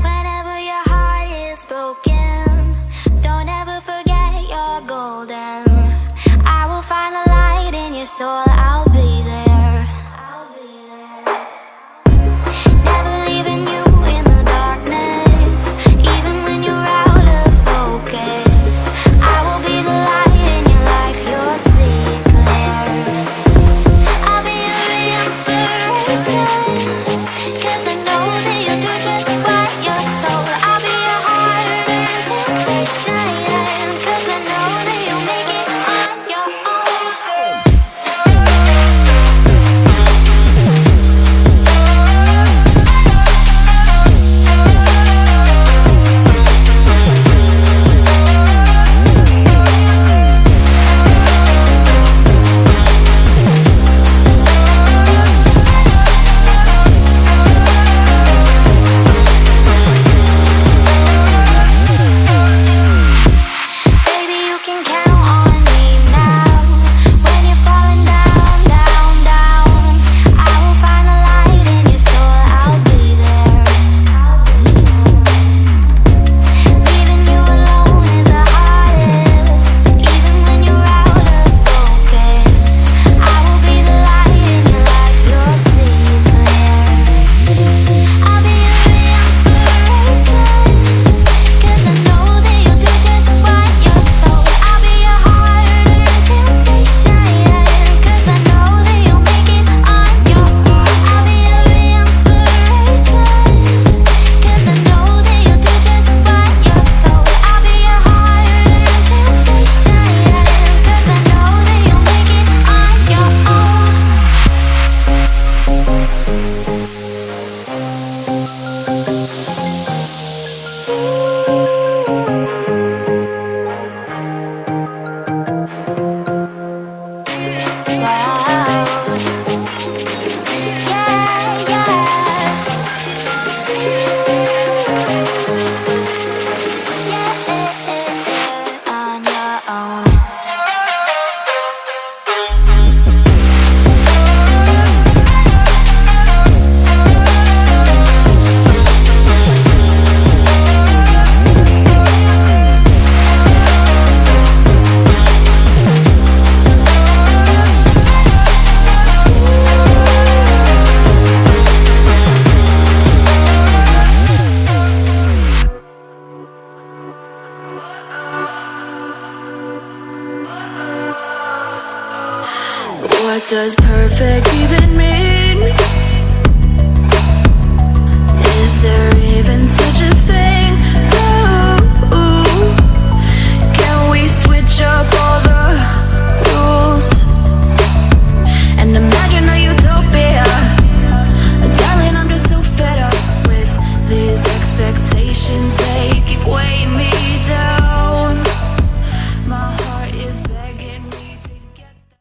Whenever your heart is broken, don't ever forget you're golden. I will find the light in your soul, I'll be there. Never leaving you in the darkness, even when you're out of focus. I will be the light in your life, you'll see it clear. I'll be your inspiration, 'cause I know that you'll do just what you're told. I'll be your hard-earned temptation, 'cause I know that you'll make it on your own. Baby, you can count on me now. When you're falling down, down, down, I will find the light in your soul, I'll be there. Leaving you alone is the hardest, even when you're out of focus. I will be the light in your life, you'll see it clear. I'll be your inspiration, 'cause I know that you'll do just what you're told. I'll be your hard-earned temptation, 'cause I know that you'll make it on your own. I'll be your inspiration, 'cause I know that you'll do just what you're told. I'll be your hard-earned temptation, 'cause I know that you'll make it on your own. On your own. What does perfect even mean?